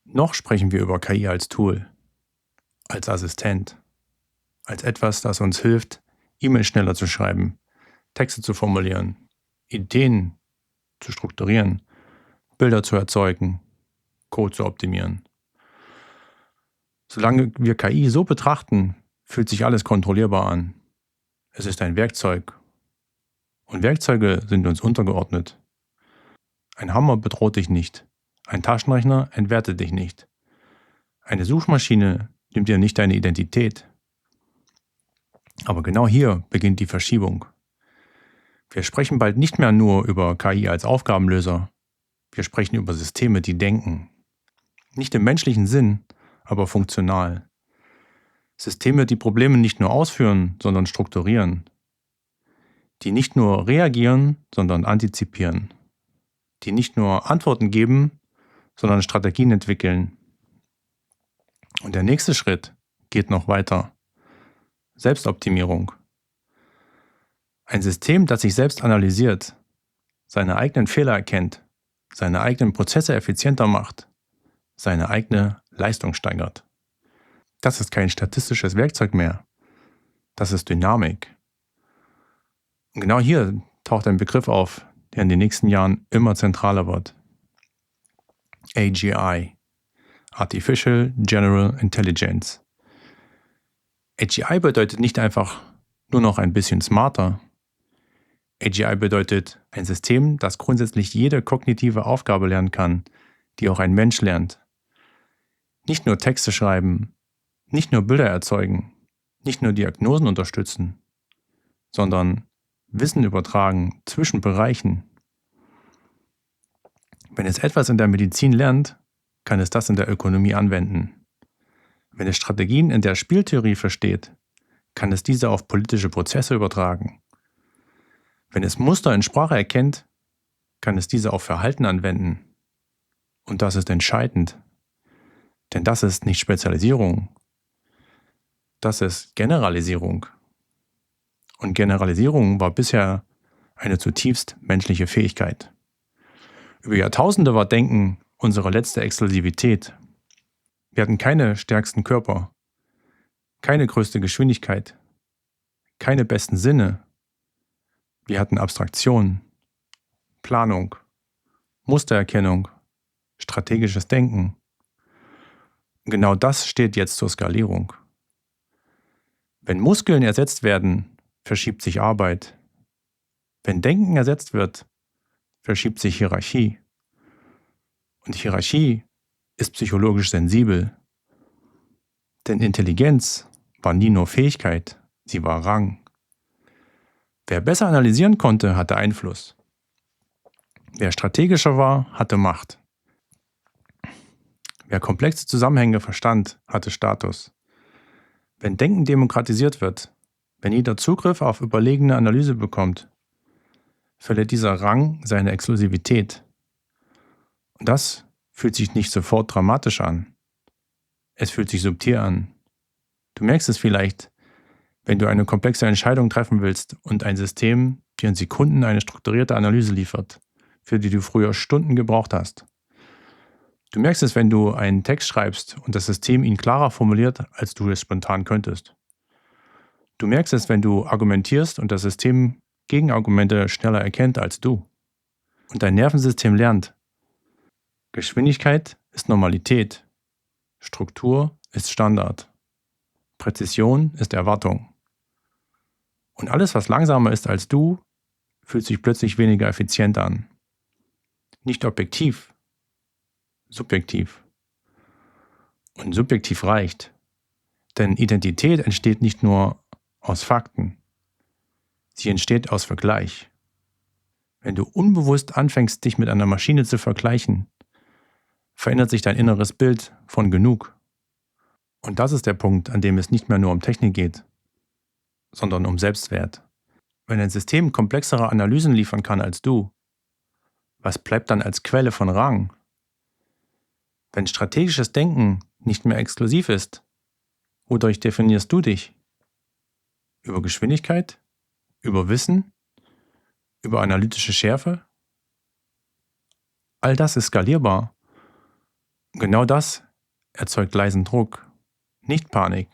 Noch sprechen wir über KI als Tool, als Assistent, als etwas, das uns hilft, E-Mails schneller zu schreiben, Texte zu formulieren, Ideen zu strukturieren, Bilder zu erzeugen, Code zu optimieren. Solange wir KI so betrachten, fühlt sich alles kontrollierbar an. Es ist ein Werkzeug. Und Werkzeuge sind uns untergeordnet. Ein Hammer bedroht dich nicht. Ein Taschenrechner entwertet dich nicht. Eine Suchmaschine nimmt dir nicht deine Identität. Aber genau hier beginnt die Verschiebung. Wir sprechen bald nicht mehr nur über KI als Aufgabenlöser. Wir sprechen über Systeme, die denken. Nicht im menschlichen Sinn, aber funktional. Systeme, die Probleme nicht nur ausführen, sondern strukturieren. Die nicht nur reagieren, sondern antizipieren. Die nicht nur Antworten geben, sondern Strategien entwickeln. Und der nächste Schritt geht noch weiter. Selbstoptimierung. Ein System, das sich selbst analysiert, seine eigenen Fehler erkennt, seine eigenen Prozesse effizienter macht, seine eigene Leistung steigert. Das ist kein statistisches Werkzeug mehr. Das ist Dynamik. Und genau hier taucht ein Begriff auf, der in den nächsten Jahren immer zentraler wird. AGI, Artificial General Intelligence. AGI bedeutet nicht einfach nur noch ein bisschen smarter. AGI bedeutet ein System, das grundsätzlich jede kognitive Aufgabe lernen kann, die auch ein Mensch lernt. Nicht nur Texte schreiben, nicht nur Bilder erzeugen, nicht nur Diagnosen unterstützen, sondern Wissen übertragen zwischen Bereichen. Wenn es etwas in der Medizin lernt, kann es das in der Ökonomie anwenden. Wenn es Strategien in der Spieltheorie versteht, kann es diese auf politische Prozesse übertragen. Wenn es Muster in Sprache erkennt, kann es diese auf Verhalten anwenden. Und das ist entscheidend. Denn das ist nicht Spezialisierung. Das ist Generalisierung. Und Generalisierung war bisher eine zutiefst menschliche Fähigkeit. Über Jahrtausende war Denken unsere letzte Exklusivität. Wir hatten keine stärksten Körper, keine größte Geschwindigkeit, keine besten Sinne. Wir hatten Abstraktion, Planung, Mustererkennung, strategisches Denken. Und genau das steht jetzt zur Skalierung. Wenn Muskeln ersetzt werden, verschiebt sich Arbeit. Wenn Denken ersetzt wird, verschiebt sich Hierarchie. Und Hierarchie ist psychologisch sensibel. Denn Intelligenz war nie nur Fähigkeit, sie war Rang. Wer besser analysieren konnte, hatte Einfluss. Wer strategischer war, hatte Macht. Wer komplexe Zusammenhänge verstand, hatte Status. Wenn Denken demokratisiert wird, wenn jeder Zugriff auf überlegene Analyse bekommt, verliert dieser Rang seine Exklusivität. Und das fühlt sich nicht sofort dramatisch an. Es fühlt sich subtil an. Du merkst es vielleicht, wenn du eine komplexe Entscheidung treffen willst und ein System dir in Sekunden eine strukturierte Analyse liefert, für die du früher Stunden gebraucht hast. Du merkst es, wenn du einen Text schreibst und das System ihn klarer formuliert, als du es spontan könntest. Du merkst es, wenn du argumentierst und das System Gegenargumente schneller erkennt als du. Und dein Nervensystem lernt. Geschwindigkeit ist Normalität. Struktur ist Standard. Präzision ist Erwartung. Und alles, was langsamer ist als du, fühlt sich plötzlich weniger effizient an. Nicht objektiv, subjektiv. Und subjektiv reicht. Denn Identität entsteht nicht nur aus Fakten. Sie entsteht aus Vergleich. Wenn du unbewusst anfängst, dich mit einer Maschine zu vergleichen, verändert sich dein inneres Bild von genug. Und das ist der Punkt, an dem es nicht mehr nur um Technik geht, sondern um Selbstwert. Wenn ein System komplexere Analysen liefern kann als du, was bleibt dann als Quelle von Rang? Wenn strategisches Denken nicht mehr exklusiv ist, wodurch definierst du dich? Über Geschwindigkeit? Über Wissen? Über analytische Schärfe? All das ist skalierbar. Und genau das erzeugt leisen Druck. Nicht Panik,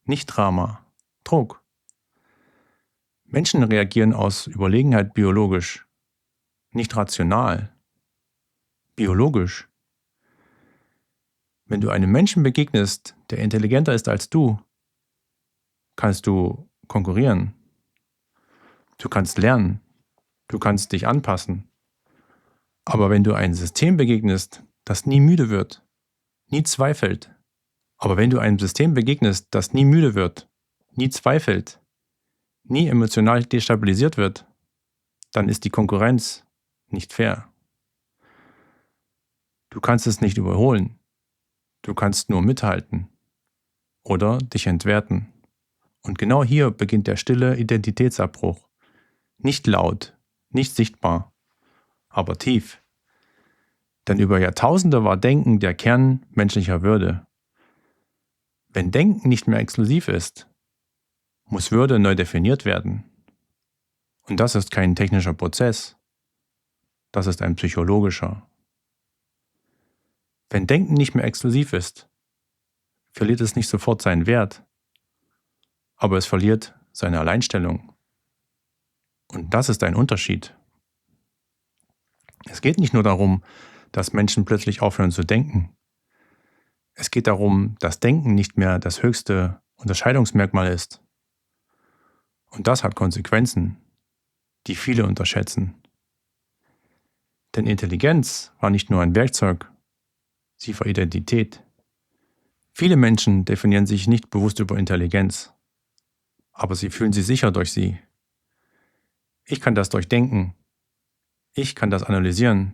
nicht Drama, Druck. Menschen reagieren aus Überlegenheit biologisch, nicht rational, biologisch. Wenn du einem Menschen begegnest, der intelligenter ist als du, kannst du konkurrieren. Du kannst lernen. Du kannst dich anpassen. Aber wenn du einem System begegnest, das nie müde wird, nie zweifelt, aber wenn du einem System begegnest, das nie müde wird, nie zweifelt, nie emotional destabilisiert wird, dann ist die Konkurrenz nicht fair. Du kannst es nicht überholen. Du kannst nur mithalten oder dich entwerten. Und genau hier beginnt der stille Identitätsabbruch. Nicht laut, nicht sichtbar, aber tief. Denn über Jahrtausende war Denken der Kern menschlicher Würde. Wenn Denken nicht mehr exklusiv ist, muss Würde neu definiert werden. Und das ist kein technischer Prozess, das ist ein psychologischer. Wenn Denken nicht mehr exklusiv ist, verliert es nicht sofort seinen Wert, aber es verliert seine Alleinstellung. Und das ist ein Unterschied. Es geht nicht nur darum, dass Menschen plötzlich aufhören zu denken. Es geht darum, dass Denken nicht mehr das höchste Unterscheidungsmerkmal ist. Und das hat Konsequenzen, die viele unterschätzen. Denn Intelligenz war nicht nur ein Werkzeug, sie war Identität. Viele Menschen definieren sich nicht bewusst über Intelligenz, aber sie fühlen sich sicher durch sie. Ich kann das durchdenken. Ich kann das analysieren.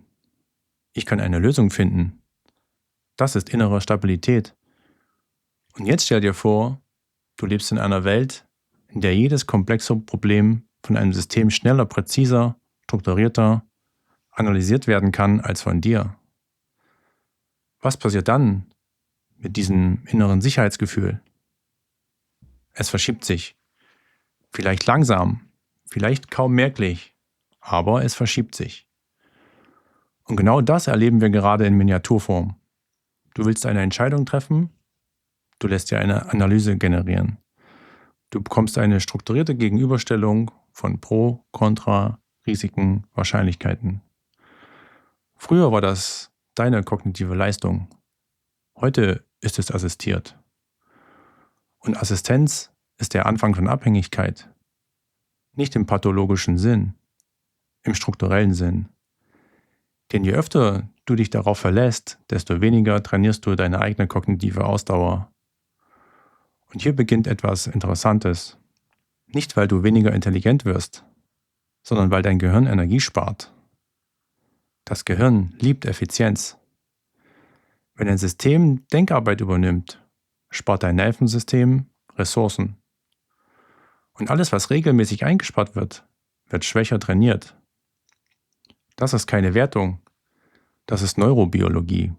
Ich kann eine Lösung finden. Das ist innere Stabilität. Und jetzt stell dir vor, du lebst in einer Welt, in der jedes komplexe Problem von einem System schneller, präziser, strukturierter analysiert werden kann als von dir. Was passiert dann mit diesem inneren Sicherheitsgefühl? Es verschiebt sich. Vielleicht langsam, vielleicht kaum merklich, aber es verschiebt sich. Und genau das erleben wir gerade in Miniaturform. Du willst eine Entscheidung treffen, du lässt dir eine Analyse generieren. Du bekommst eine strukturierte Gegenüberstellung von Pro, Contra, Risiken, Wahrscheinlichkeiten. Früher war das deine kognitive Leistung. Heute ist es assistiert. Und Assistenz ist der Anfang von Abhängigkeit. Nicht im pathologischen Sinn, im strukturellen Sinn. Denn je öfter du dich darauf verlässt, desto weniger trainierst du deine eigene kognitive Ausdauer. Und hier beginnt etwas Interessantes. Nicht, weil du weniger intelligent wirst, sondern weil dein Gehirn Energie spart. Das Gehirn liebt Effizienz. Wenn ein System Denkarbeit übernimmt, spart dein Nervensystem Ressourcen. Und alles, was regelmäßig eingespart wird, wird schwächer trainiert. Das ist keine Wertung, das ist Neurobiologie.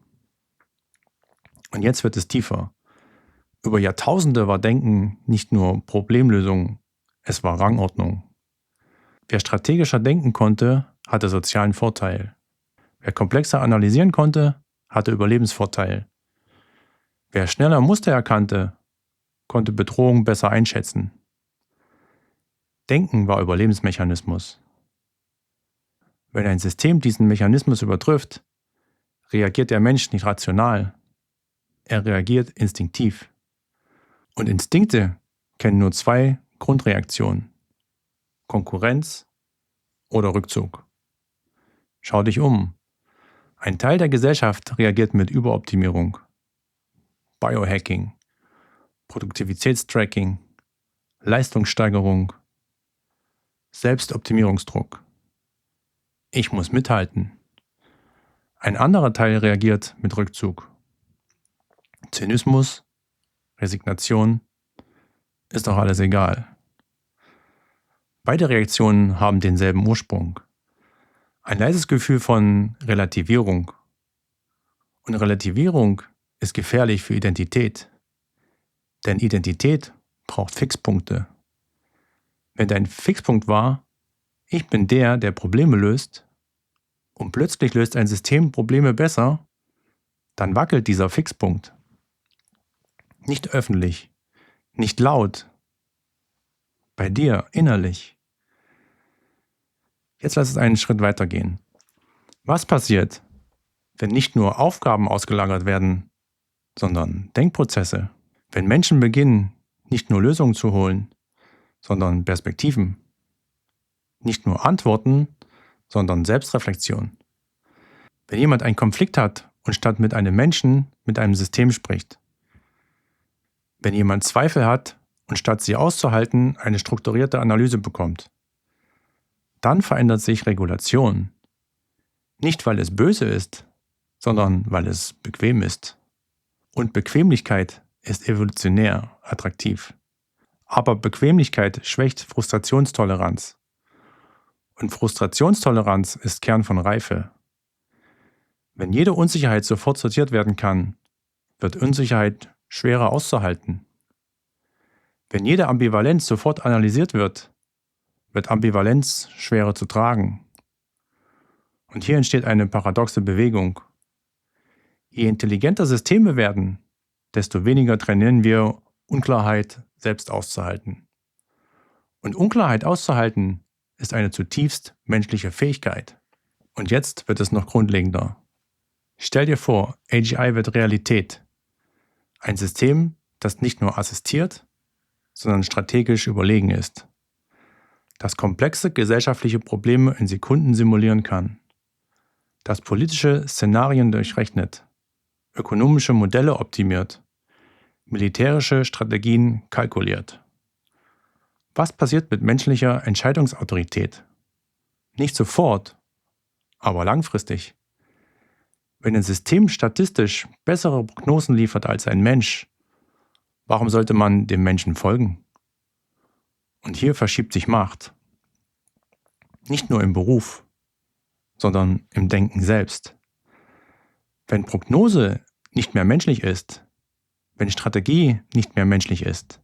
Und jetzt wird es tiefer. Über Jahrtausende war Denken nicht nur Problemlösung, es war Rangordnung. Wer strategischer denken konnte, hatte sozialen Vorteil. Wer komplexer analysieren konnte, hatte Überlebensvorteil. Wer schneller Muster erkannte, konnte Bedrohungen besser einschätzen. Denken war Überlebensmechanismus. Wenn ein System diesen Mechanismus übertrifft, reagiert der Mensch nicht rational. Er reagiert instinktiv. Und Instinkte kennen nur zwei Grundreaktionen: Konkurrenz oder Rückzug. Schau dich um. Ein Teil der Gesellschaft reagiert mit Überoptimierung, Biohacking, Produktivitätstracking, Leistungssteigerung, Selbstoptimierungsdruck. Ich muss mithalten. Ein anderer Teil reagiert mit Rückzug. Zynismus, Resignation, ist doch alles egal. Beide Reaktionen haben denselben Ursprung. Ein leises Gefühl von Relativierung. Und Relativierung ist gefährlich für Identität. Denn Identität braucht Fixpunkte. Wenn dein Fixpunkt war, ich bin der Probleme löst, und plötzlich löst ein System Probleme besser, dann wackelt dieser Fixpunkt. Nicht öffentlich, nicht laut, bei dir innerlich. Jetzt lass es einen Schritt weitergehen. Was passiert, wenn nicht nur Aufgaben ausgelagert werden, sondern Denkprozesse? Wenn Menschen beginnen, nicht nur Lösungen zu holen, sondern Perspektiven. Nicht nur Antworten, sondern Selbstreflexion. Wenn jemand einen Konflikt hat und statt mit einem Menschen mit einem System spricht. Wenn jemand Zweifel hat und statt sie auszuhalten eine strukturierte Analyse bekommt. Dann verändert sich Regulation. Nicht, weil es böse ist, sondern weil es bequem ist. Und Bequemlichkeit ist evolutionär attraktiv. Aber Bequemlichkeit schwächt Frustrationstoleranz. Und Frustrationstoleranz ist Kern von Reife. Wenn jede Unsicherheit sofort sortiert werden kann, wird Unsicherheit schwerer auszuhalten. Wenn jede Ambivalenz sofort analysiert wird, wird Ambivalenz schwerer zu tragen. Und hier entsteht eine paradoxe Bewegung. Je intelligenter Systeme werden, desto weniger trainieren wir, Unklarheit selbst auszuhalten. Und Unklarheit auszuhalten ist eine zutiefst menschliche Fähigkeit. Und jetzt wird es noch grundlegender. Stell dir vor, AGI wird Realität. Ein System, das nicht nur assistiert, sondern strategisch überlegen ist. Das komplexe gesellschaftliche Probleme in Sekunden simulieren kann. Das politische Szenarien durchrechnet. Ökonomische Modelle optimiert. Militärische Strategien kalkuliert. Was passiert mit menschlicher Entscheidungsautorität? Nicht sofort, aber langfristig. Wenn ein System statistisch bessere Prognosen liefert als ein Mensch, warum sollte man dem Menschen folgen? Und hier verschiebt sich Macht. Nicht nur im Beruf, sondern im Denken selbst. Wenn Prognose nicht mehr menschlich ist, wenn Strategie nicht mehr menschlich ist,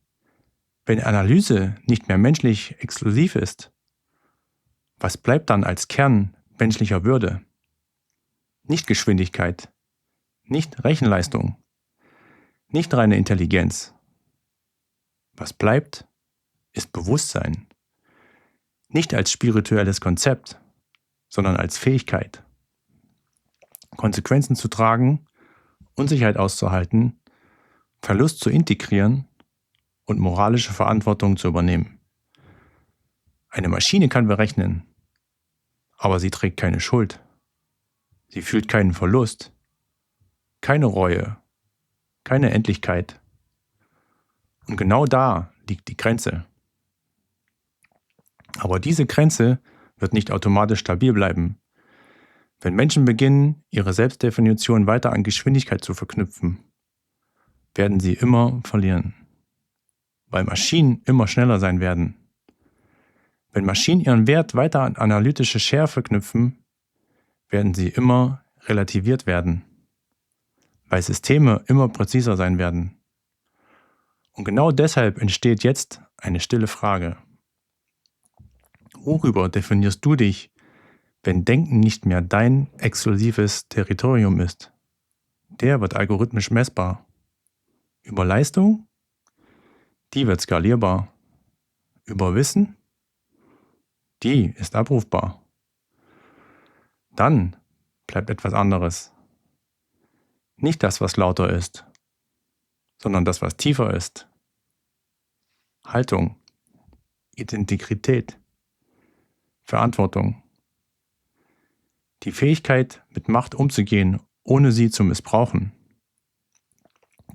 wenn Analyse nicht mehr menschlich exklusiv ist, was bleibt dann als Kern menschlicher Würde? Nicht Geschwindigkeit, nicht Rechenleistung, nicht reine Intelligenz. Was bleibt, ist Bewusstsein. Nicht als spirituelles Konzept, sondern als Fähigkeit. Konsequenzen zu tragen, Unsicherheit auszuhalten, Verlust zu integrieren und moralische Verantwortung zu übernehmen. Eine Maschine kann berechnen, aber sie trägt keine Schuld. Sie fühlt keinen Verlust, keine Reue, keine Endlichkeit. Und genau da liegt die Grenze. Aber diese Grenze wird nicht automatisch stabil bleiben. Wenn Menschen beginnen, ihre Selbstdefinition weiter an Geschwindigkeit zu verknüpfen, werden sie immer verlieren. Weil Maschinen immer schneller sein werden. Wenn Maschinen ihren Wert weiter an analytische Schärfe knüpfen, werden sie immer relativiert werden. Weil Systeme immer präziser sein werden. Und genau deshalb entsteht jetzt eine stille Frage. Worüber definierst du dich, wenn Denken nicht mehr dein exklusives Territorium ist? Der wird algorithmisch messbar. Über Leistung? Die wird skalierbar. Über Wissen? Die ist abrufbar. Dann bleibt etwas anderes. Nicht das, was lauter ist, sondern das, was tiefer ist. Haltung, Integrität, Verantwortung. Die Fähigkeit, mit Macht umzugehen, ohne sie zu missbrauchen.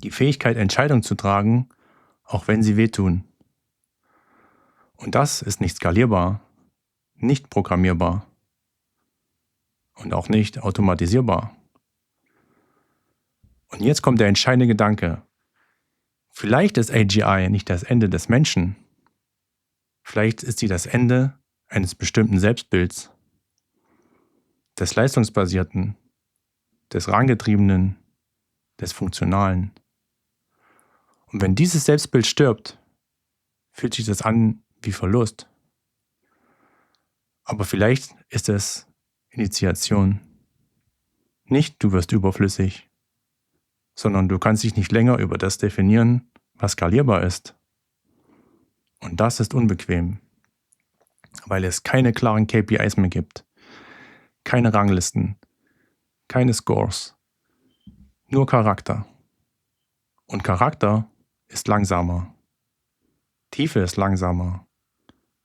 Die Fähigkeit, Entscheidungen zu tragen, auch wenn sie wehtun. Und das ist nicht skalierbar, nicht programmierbar und auch nicht automatisierbar. Und jetzt kommt der entscheidende Gedanke. Vielleicht ist AGI nicht das Ende des Menschen. Vielleicht ist sie das Ende eines bestimmten Selbstbilds. Des Leistungsbasierten, des Ranggetriebenen, des Funktionalen. Und wenn dieses Selbstbild stirbt, fühlt sich das an wie Verlust. Aber vielleicht ist es Initiation. Nicht du wirst überflüssig, sondern du kannst dich nicht länger über das definieren, was skalierbar ist. Und das ist unbequem, weil es keine klaren KPIs mehr gibt, keine Ranglisten, keine Scores, nur Charakter. Und Charakter ist langsamer, Tiefe ist langsamer,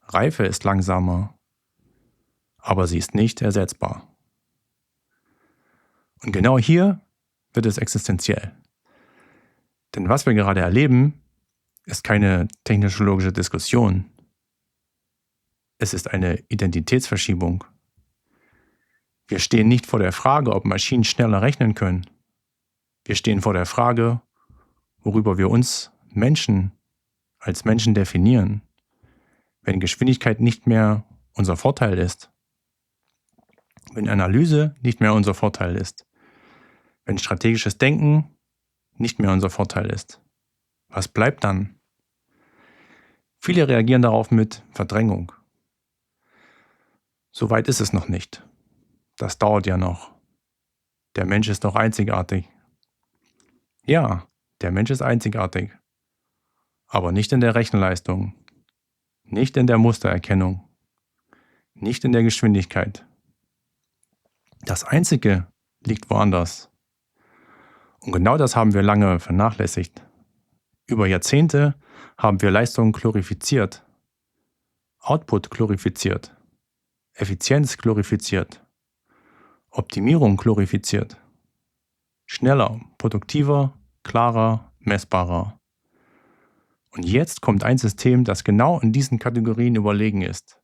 Reife ist langsamer, aber sie ist nicht ersetzbar. Und genau hier wird es existenziell. Denn was wir gerade erleben, ist keine technologische Diskussion. Es ist eine Identitätsverschiebung. Wir stehen nicht vor der Frage, ob Maschinen schneller rechnen können. Wir stehen vor der Frage, worüber wir uns Menschen als Menschen definieren, wenn Geschwindigkeit nicht mehr unser Vorteil ist, wenn Analyse nicht mehr unser Vorteil ist, wenn strategisches Denken nicht mehr unser Vorteil ist. Was bleibt dann? Viele reagieren darauf mit Verdrängung. So weit ist es noch nicht. Das dauert ja noch. Der Mensch ist doch einzigartig. Ja, der Mensch ist einzigartig. Aber nicht in der Rechenleistung, nicht in der Mustererkennung, nicht in der Geschwindigkeit. Das Einzige liegt woanders. Und genau das haben wir lange vernachlässigt. Über Jahrzehnte haben wir Leistung glorifiziert, Output glorifiziert, Effizienz glorifiziert, Optimierung glorifiziert. Schneller, produktiver, klarer, messbarer. Und jetzt kommt ein System, das genau in diesen Kategorien überlegen ist.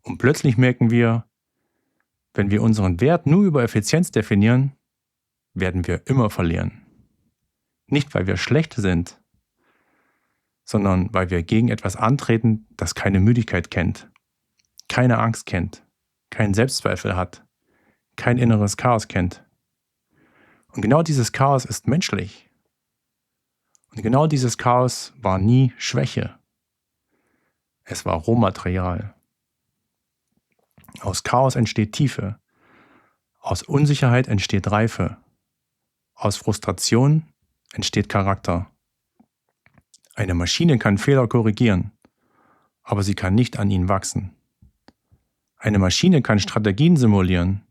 Und plötzlich merken wir, wenn wir unseren Wert nur über Effizienz definieren, werden wir immer verlieren. Nicht, weil wir schlecht sind, sondern weil wir gegen etwas antreten, das keine Müdigkeit kennt, keine Angst kennt, keinen Selbstzweifel hat, kein inneres Chaos kennt. Und genau dieses Chaos ist menschlich. Und genau dieses Chaos war nie Schwäche. Es war Rohmaterial. Aus Chaos entsteht Tiefe. Aus Unsicherheit entsteht Reife. Aus Frustration entsteht Charakter. Eine Maschine kann Fehler korrigieren, aber sie kann nicht an ihnen wachsen. Eine Maschine kann Strategien simulieren,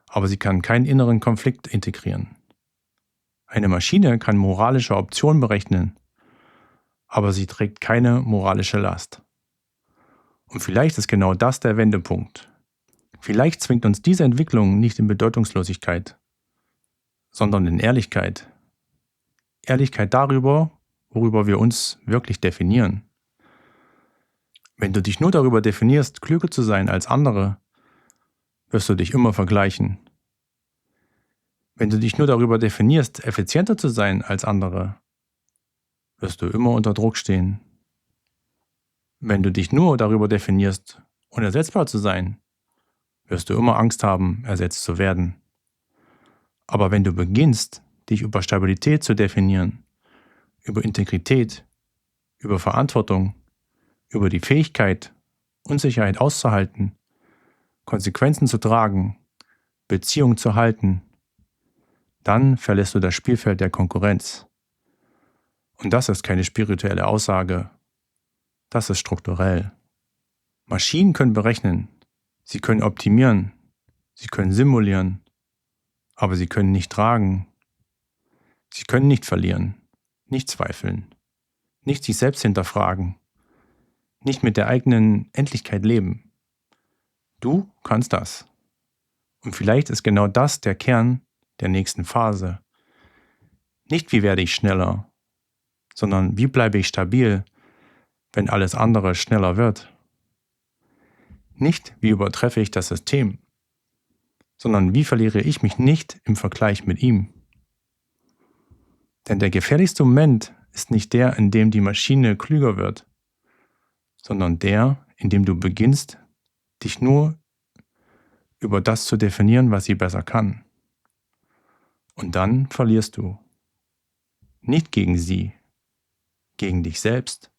aber sie kann keinen inneren Konflikt integrieren. Eine Maschine kann moralische Optionen berechnen, aber sie trägt keine moralische Last. Und vielleicht ist genau das der Wendepunkt. Vielleicht zwingt uns diese Entwicklung nicht in Bedeutungslosigkeit, sondern in Ehrlichkeit. Ehrlichkeit darüber, worüber wir uns wirklich definieren. Wenn du dich nur darüber definierst, klüger zu sein als andere, wirst du dich immer vergleichen. Wenn du dich nur darüber definierst, effizienter zu sein als andere, wirst du immer unter Druck stehen. Wenn du dich nur darüber definierst, unersetzbar zu sein, wirst du immer Angst haben, ersetzt zu werden. Aber wenn du beginnst, dich über Stabilität zu definieren, über Integrität, über Verantwortung, über die Fähigkeit, Unsicherheit auszuhalten, Konsequenzen zu tragen, Beziehungen zu halten, dann verlässt du das Spielfeld der Konkurrenz. Und das ist keine spirituelle Aussage, das ist strukturell. Maschinen können berechnen, sie können optimieren, sie können simulieren, aber sie können nicht tragen. Sie können nicht verlieren, nicht zweifeln, nicht sich selbst hinterfragen, nicht mit der eigenen Endlichkeit leben. Du kannst das. Und vielleicht ist genau das der Kern der nächsten Phase. Nicht wie werde ich schneller, sondern wie bleibe ich stabil, wenn alles andere schneller wird. Nicht wie übertreffe ich das System, sondern wie verliere ich mich nicht im Vergleich mit ihm. Denn der gefährlichste Moment ist nicht der, in dem die Maschine klüger wird, sondern der, in dem du beginnst, dich nur über das zu definieren, was sie besser kann. Und dann verlierst du. Nicht gegen sie, gegen dich selbst.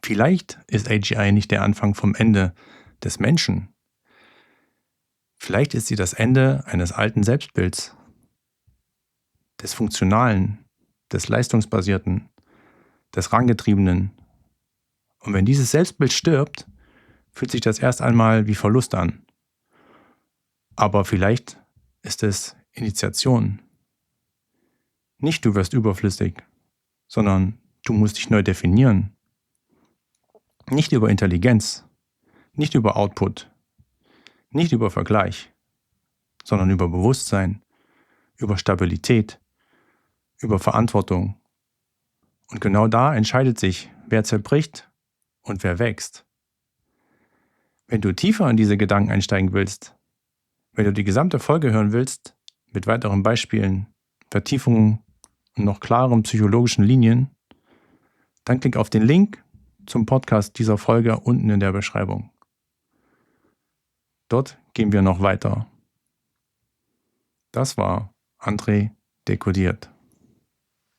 Vielleicht ist AGI nicht der Anfang vom Ende des Menschen. Vielleicht ist sie das Ende eines alten Selbstbilds. des Funktionalen, des Leistungsbasierten, des Ranggetriebenen. Und wenn dieses Selbstbild stirbt, fühlt sich das erst einmal wie Verlust an. Aber vielleicht ist es Initiation. Nicht du wirst überflüssig, sondern du musst dich neu definieren. Nicht über Intelligenz, nicht über Output, nicht über Vergleich, sondern über Bewusstsein, über Stabilität, über Verantwortung. Und genau da entscheidet sich, wer zerbricht und wer wächst. Wenn du tiefer in diese Gedanken einsteigen willst, wenn du die gesamte Folge hören willst, mit weiteren Beispielen, Vertiefungen und noch klareren psychologischen Linien, dann klick auf den Link zum Podcast dieser Folge unten in der Beschreibung. Dort gehen wir noch weiter. Das war André dekodiert.